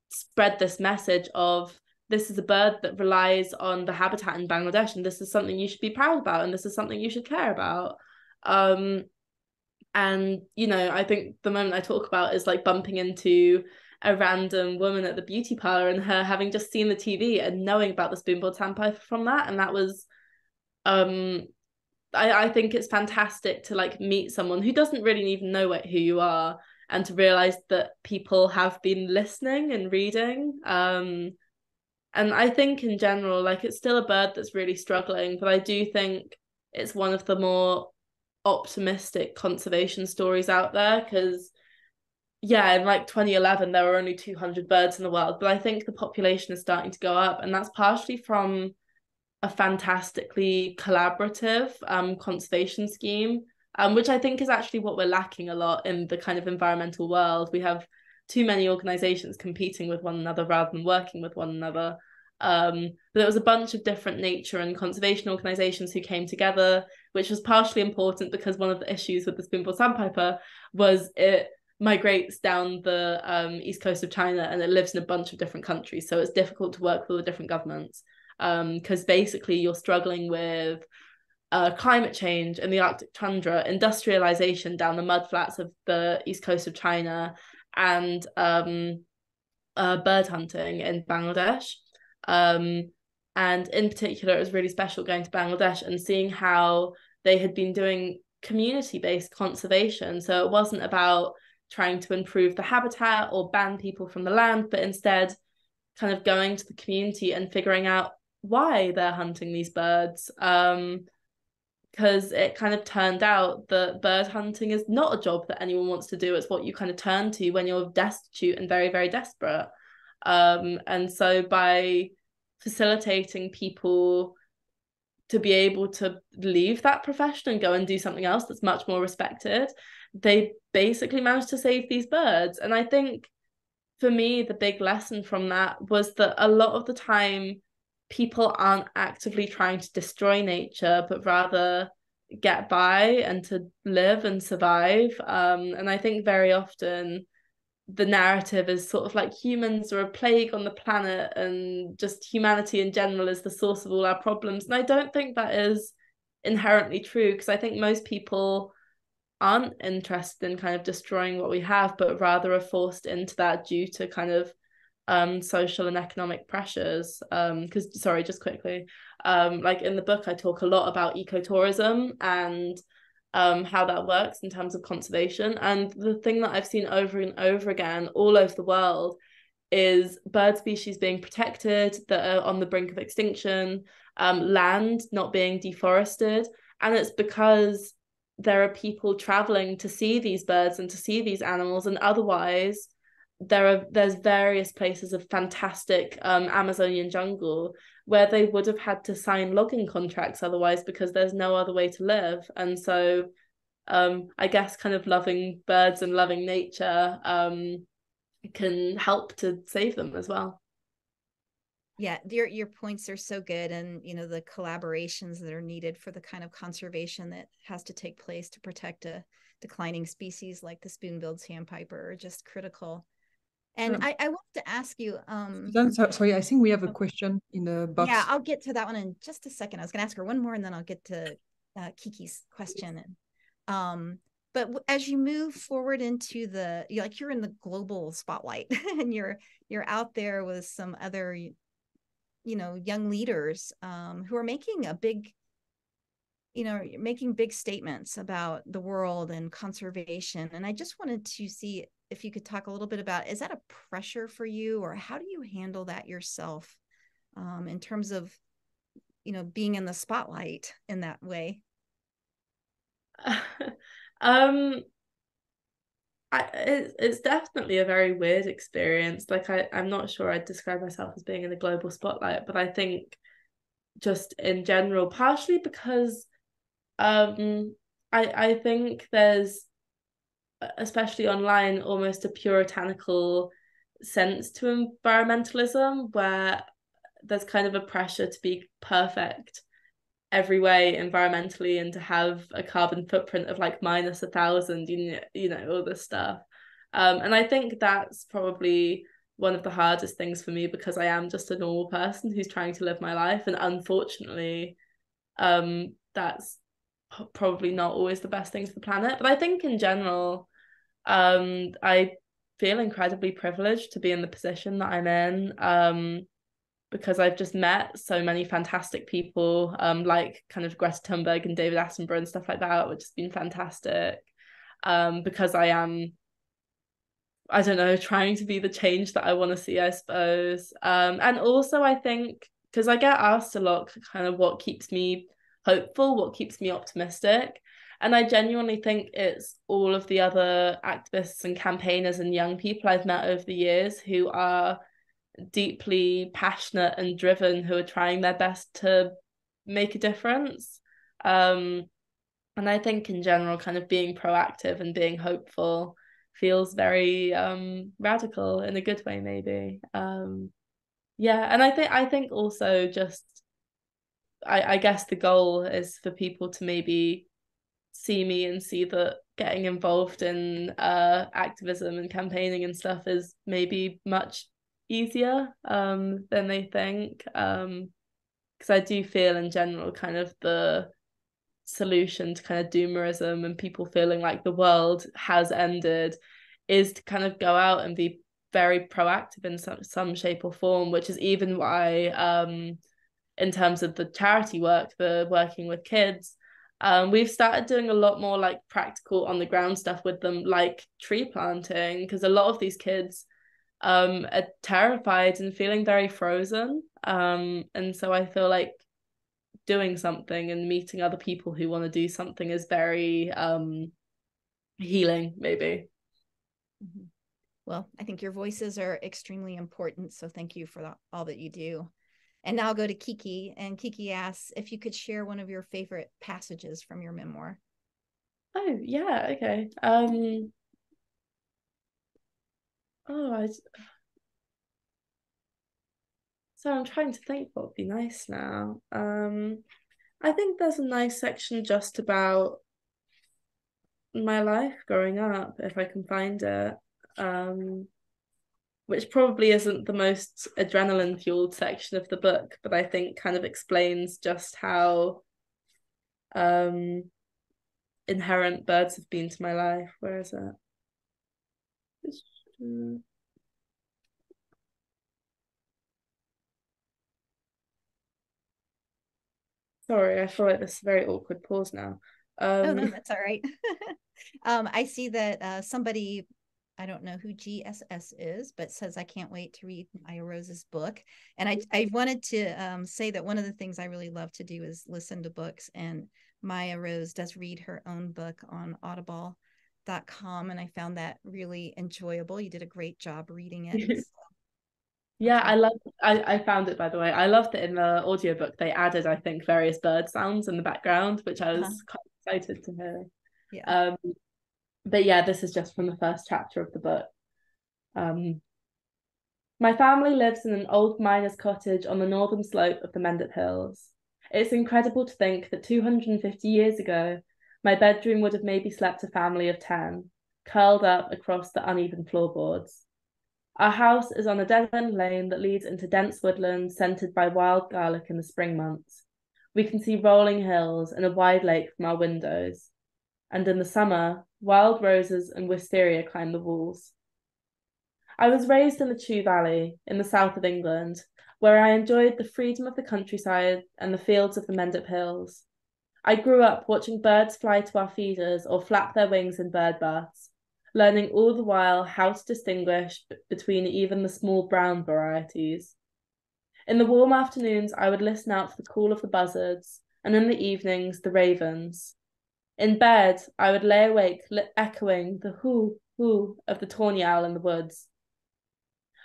spread this message of, this is a bird that relies on the habitat in Bangladesh, and this is something you should be proud about, and this is something you should care about. And I think the moment I talk about is like bumping into a random woman at the beauty parlor, and her having just seen the TV and knowing about the spoon-billed sandpiper from that. And that was I think it's fantastic to like meet someone who doesn't really even know who you are, and to realize that people have been listening and reading. And I think in general, like, it's still a bird that's really struggling, but I do think it's one of the more optimistic conservation stories out there, because yeah, in like 2011 there were only 200 birds in the world, but I think the population is starting to go up, and that's partially from a fantastically collaborative conservation scheme, which I think is actually what we're lacking a lot in the kind of environmental world. We have too many organizations competing with one another rather than working with one another. But there was a bunch of different nature and conservation organizations who came together, which was partially important because one of the issues with the spoonbill sandpiper was it migrates down the east coast of China, and it lives in a bunch of different countries, so it's difficult to work with all the different governments, because basically you're struggling with climate change in the Arctic tundra, industrialization down the mudflats of the east coast of China, and bird hunting in Bangladesh. And in particular, it was really special going to Bangladesh and seeing how they had been doing community-based conservation. So it wasn't about trying to improve the habitat or ban people from the land, but instead kind of going to the community and figuring out why they're hunting these birds. Because it kind of turned out that bird hunting is not a job that anyone wants to do. It's what you kind of turn to when you're destitute and very, very desperate. And so by facilitating people to be able to leave that profession and go and do something else that's much more respected, they basically managed to save these birds. And I think for me, the big lesson from that was that a lot of the time people aren't actively trying to destroy nature, but rather get by and to live and survive. And I think very often the narrative is sort of like humans are a plague on the planet and just humanity in general is the source of all our problems. And I don't think that is inherently true, because I think most people aren't interested in kind of destroying what we have, but rather are forced into that due to kind of social and economic pressures. Because sorry, just quickly, like in the book I talk a lot about ecotourism and how that works in terms of conservation. And the thing that I've seen over and over again all over the world is bird species being protected that are on the brink of extinction, land not being deforested. And it's because there are people traveling to see these birds and to see these animals, and otherwise there's various places of fantastic Amazonian jungle where they would have had to sign logging contracts otherwise, because there's no other way to live. And so I guess kind of loving birds and loving nature can help to save them as well. Yeah, your points are so good, and you know, the collaborations that are needed for the kind of conservation that has to take place to protect a declining species like the spoon-billed sandpiper are just critical. And I wanted to ask you, sorry, I think we have a question in the box. Yeah, I'll get to that one in just a second. I was going to ask her one more, and then I'll get to Kiki's question. But as you move forward into you're in the global spotlight, and you're out there with some other, young leaders who are making making big statements about the world and conservation. And I just wanted to see if you could talk a little bit about, is that a pressure for you, or how do you handle that yourself in terms of, being in the spotlight in that way? It's definitely a very weird experience. Like I'm not sure I'd describe myself as being in the global spotlight, but I think just in general, partially because I think there's, especially online, almost a puritanical sense to environmentalism where there's kind of a pressure to be perfect every way environmentally and to have a carbon footprint of like minus 1,000, all this stuff. And I think that's probably one of the hardest things for me, because I am just a normal person who's trying to live my life, and unfortunately that's probably not always the best thing for the planet. But I think in general I feel incredibly privileged to be in the position that I'm in, because I've just met so many fantastic people, like kind of Greta Thunberg and David Attenborough and stuff like that, which has been fantastic, because I am I don't know, trying to be the change that I want to see, I suppose. And also I think, because I get asked a lot kind of what keeps me hopeful, what keeps me optimistic. And I genuinely think it's all of the other activists and campaigners and young people I've met over the years who are deeply passionate and driven, who are trying their best to make a difference. And I think in general, kind of being proactive and being hopeful feels very radical in a good way, maybe. Yeah, and I think also just I guess the goal is for people to maybe see me and see that getting involved in activism and campaigning and stuff is maybe much easier than they think. Because I do feel in general kind of the solution to kind of doomerism and people feeling like the world has ended is to kind of go out and be very proactive in some shape or form, which is even why in terms of the charity work, the working with kids, we've started doing a lot more like practical on the ground stuff with them, like tree planting, because a lot of these kids are terrified and feeling very frozen. And so I feel like doing something and meeting other people who want to do something is very healing, maybe. Mm-hmm. Well, I think your voices are extremely important, so thank you for all that you do. And now I'll go to Kiki, and Kiki asks if you could share one of your favorite passages from your memoir. Oh, yeah, okay. So I'm trying to think what would be nice now. I think there's a nice section just about my life growing up, if I can find it. Which probably isn't the most adrenaline fueled section of the book, but I think kind of explains just how inherent birds have been to my life. Where is it? Sorry, I feel like this is a very awkward pause now. Oh, no, that's all right. I see that somebody, I don't know who GSS is, but says, I can't wait to read Mya-Rose's book. And I wanted to say that one of the things I really love to do is listen to books. And Mya-Rose does read her own book on audible.com. And I found that really enjoyable. You did a great job reading it. So. Yeah, I found it, by the way. I loved that in the audiobook they added, I think, various bird sounds in the background, which I was quite excited to hear. Yeah. But yeah, this is just from the first chapter of the book. My family lives in an old miner's cottage on the northern slope of the Mendip Hills. It's incredible to think that 250 years ago, my bedroom would have maybe slept a family of 10, curled up across the uneven floorboards. Our house is on a dead-end lane that leads into dense woodland scented by wild garlic in the spring months. We can see rolling hills and a wide lake from our windows. And in the summer, wild roses and wisteria climb the walls. I was raised in the Chew Valley, in the south of England, where I enjoyed the freedom of the countryside and the fields of the Mendip Hills. I grew up watching birds fly to our feeders or flap their wings in bird baths, learning all the while how to distinguish between even the small brown varieties. In the warm afternoons, I would listen out for the call of the buzzards, and in the evenings, the ravens. In bed, I would lay awake, echoing the hoo, hoo of the tawny owl in the woods.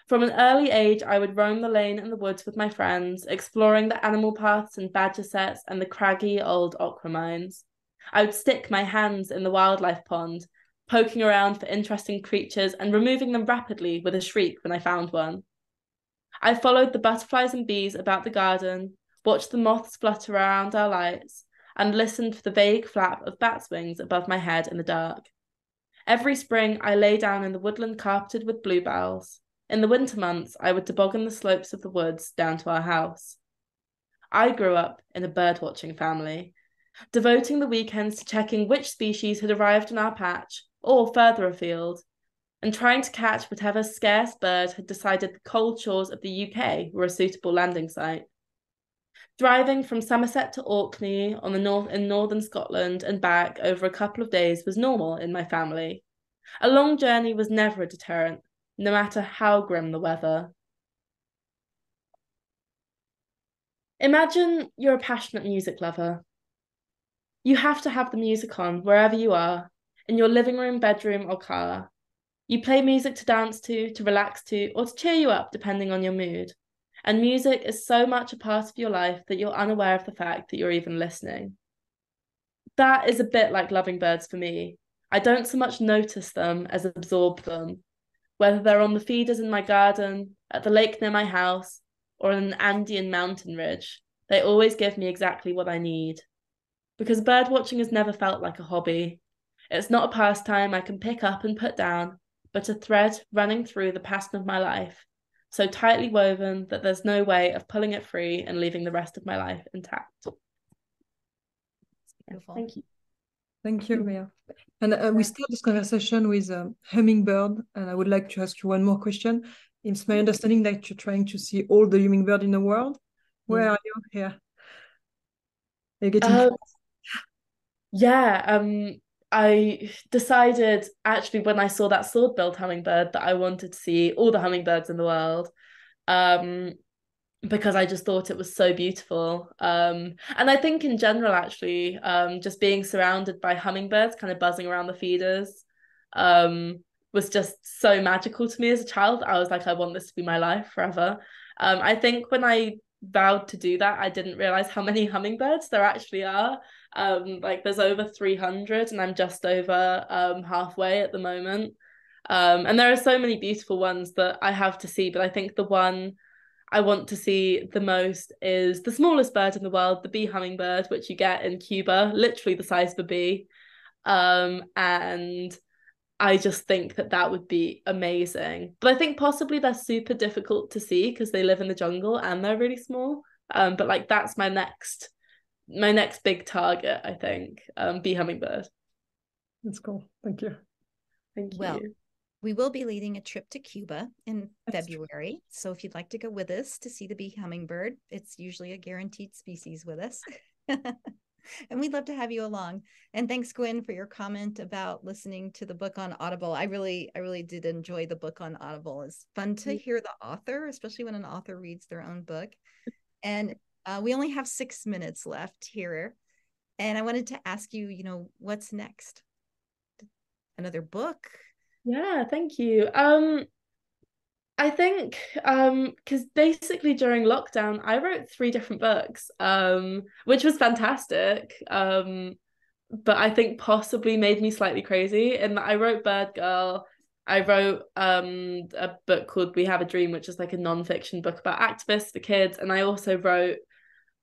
From an early age, I would roam the lane and the woods with my friends, exploring the animal paths and badger sets and the craggy old ochre mines. I would stick my hands in the wildlife pond, poking around for interesting creatures and removing them rapidly with a shriek when I found one. I followed the butterflies and bees about the garden, watched the moths flutter around our lights, and listened for the vague flap of bats' wings above my head in the dark. Every spring, I lay down in the woodland carpeted with bluebells. In the winter months, I would toboggan the slopes of the woods down to our house. I grew up in a bird-watching family, devoting the weekends to checking which species had arrived in our patch, or further afield, and trying to catch whatever scarce bird had decided the cold shores of the UK were a suitable landing site. Driving from Somerset to Orkney in northern Scotland and back over a couple of days was normal in my family. A long journey was never a deterrent, no matter how grim the weather. Imagine you're a passionate music lover. You have to have the music on wherever you are, in your living room, bedroom, or car. You play music to dance to relax to, or to cheer you up, depending on your mood. And music is so much a part of your life that you're unaware of the fact that you're even listening. That is a bit like loving birds for me. I don't so much notice them as absorb them, whether they're on the feeders in my garden, at the lake near my house, or on an Andean mountain ridge. They always give me exactly what I need. Because bird watching has never felt like a hobby. It's not a pastime I can pick up and put down, but a thread running through the passion of my life, so tightly woven that there's no way of pulling it free and leaving the rest of my life intact. Beautiful. Thank you. Thank you, Mia. And we start this conversation with hummingbird, and I would like to ask you one more question. It's my understanding that you're trying to see all the hummingbird in the world. Where are you here? Are you getting Yeah, I decided actually when I saw that sword-billed hummingbird that I wanted to see all the hummingbirds in the world. Because I just thought it was so beautiful. And I think in general, actually, just being surrounded by hummingbirds kind of buzzing around the feeders was just so magical to me as a child. I was like, I want this to be my life forever. I think when I vowed to do that, I didn't realize how many hummingbirds there actually are. Like there's over 300 and I'm just over halfway at the moment. And there are so many beautiful ones that I have to see, but I think the one I want to see the most is the smallest bird in the world, the bee hummingbird, which you get in Cuba, literally the size of a bee. And I just think that that would be amazing. But I think possibly they're super difficult to see because they live in the jungle and they're really small. But like that's my next big target, I think. Bee hummingbird. That's cool. Thank you. Thank you. Well, we will be leading a trip to Cuba in February. So if you'd like to go with us to see the bee hummingbird, it's usually a guaranteed species with us. And we'd love to have you along. And thanks, Gwen, for your comment about listening to the book on Audible. I really did enjoy the book on Audible. It's fun to hear the author, especially when an author reads their own book. And we only have 6 minutes left here. And I wanted to ask you, what's next? Another book? Yeah, thank you. I think because basically during lockdown I wrote 3 different books, which was fantastic. But I think possibly made me slightly crazy. And I wrote Bird Girl. I wrote a book called We Have a Dream, which is like a non-fiction book about activists for kids. And I also wrote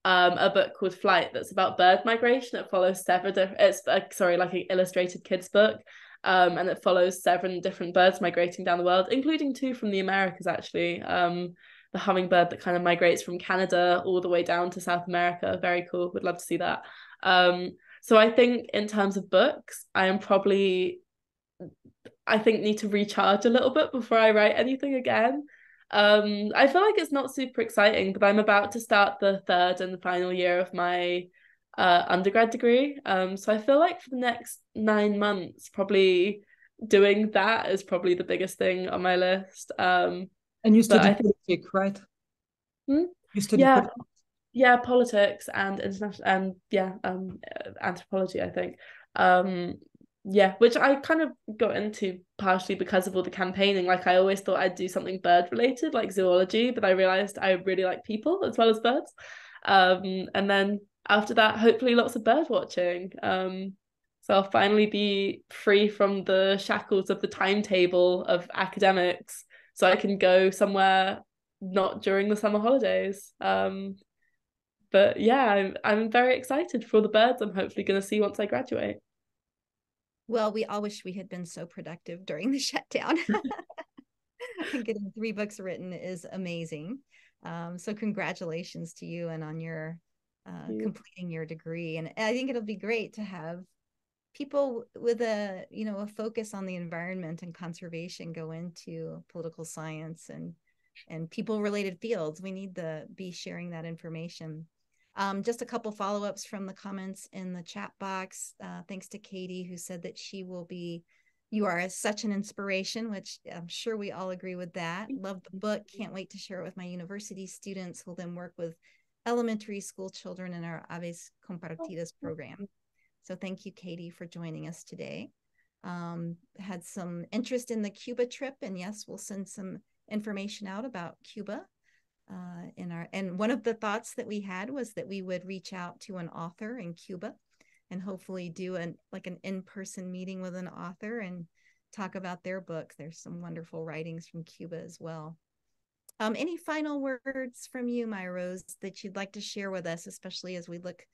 a book called Flight that's about bird migration. It follows like an illustrated kids book. And it follows 7 different birds migrating down the world, including 2 from the Americas, actually. The hummingbird that kind of migrates from Canada all the way down to South America. Very cool. Would love to see that. So I think in terms of books, I think need to recharge a little bit before I write anything again. I feel like it's not super exciting, but I'm about to start the 3rd and final year of my undergrad degree. So I feel like for the next 9 months, probably doing that is probably the biggest thing on my list. And you studied politics, right? You studied politics. Yeah, politics and international and anthropology, I think. Which I kind of got into partially because of all the campaigning. Like I always thought I'd do something bird related, like zoology, but I realized I really like people as well as birds. And then after that, hopefully lots of bird watching. So I'll finally be free from the shackles of the timetable of academics, so I can go somewhere not during the summer holidays. But yeah, I'm very excited for the birds I'm hopefully going to see once I graduate. Well, we all wish we had been so productive during the shutdown. Getting 3 books written is amazing. So congratulations to you and on your completing your degree. And I think it'll be great to have people with a focus on the environment and conservation go into political science and people related fields. We need to be sharing that information. Just a couple follow-ups from the comments in the chat box. Thanks to Katie, who said that she will be You are such an inspiration, which I'm sure we all agree with that. Love the book. Can't wait to share it with my university students who'll then work with elementary school children in our Aves Compartidas program. So thank you, Katie, for joining us today. Had some interest in the Cuba trip, and yes, we'll send some information out about Cuba. And one of the thoughts that we had was that we would reach out to an author in Cuba and hopefully do an in-person meeting with an author and talk about their book. There's some wonderful writings from Cuba as well. Any final words from you, Mya-Rose, that you'd like to share with us, especially as we look,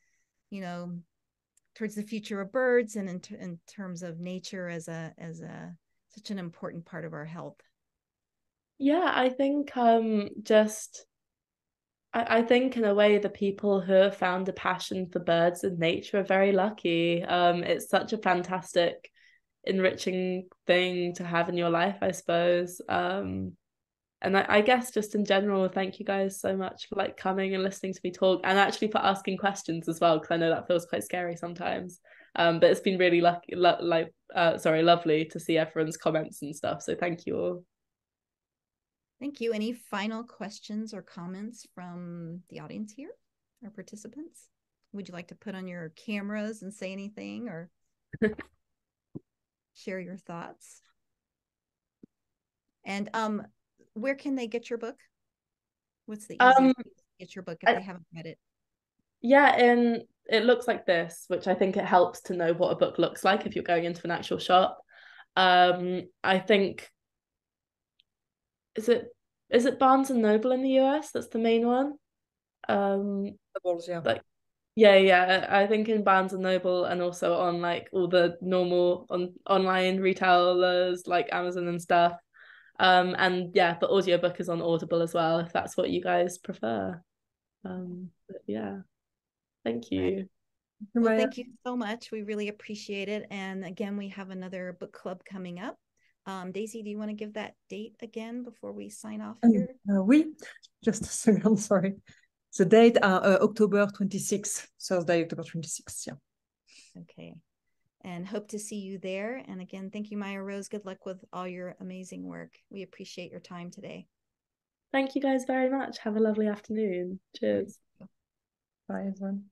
towards the future of birds and in terms of nature as such an important part of our health? Yeah, I think I think in a way the people who have found a passion for birds and nature are very lucky. It's such a fantastic, enriching thing to have in your life, I suppose. And I guess just in general, thank you guys so much for coming and listening to me talk, and actually for asking questions as well, because I know that feels quite scary sometimes. But it's been really lovely to see everyone's comments and stuff. So thank you all. Thank you. Any final questions or comments from the audience here, our participants? Would you like to put on your cameras and say anything or share your thoughts? And where can they get your book? What's the easiest way to get your book if they haven't read it? Yeah, and it looks like this, which I think it helps to know what a book looks like if you're going into an actual shop. I think is it Barnes and Noble in the US? That's the main one. Yeah. I think in Barnes and Noble, and also on all the normal online retailers like Amazon and stuff. And yeah, the audiobook is on Audible as well, if that's what you guys prefer. But yeah, thank you. Well, thank you so much. We really appreciate it. And again, we have another book club coming up. Daisy, do you want to give that date again before we sign off here? Oui, just a second, sorry. The date October 26th, Thursday, October 26th, yeah. Okay. And hope to see you there. And again, thank you, Mya-Rose. Good luck with all your amazing work. We appreciate your time today. Thank you guys very much. Have a lovely afternoon. Cheers. Bye, everyone.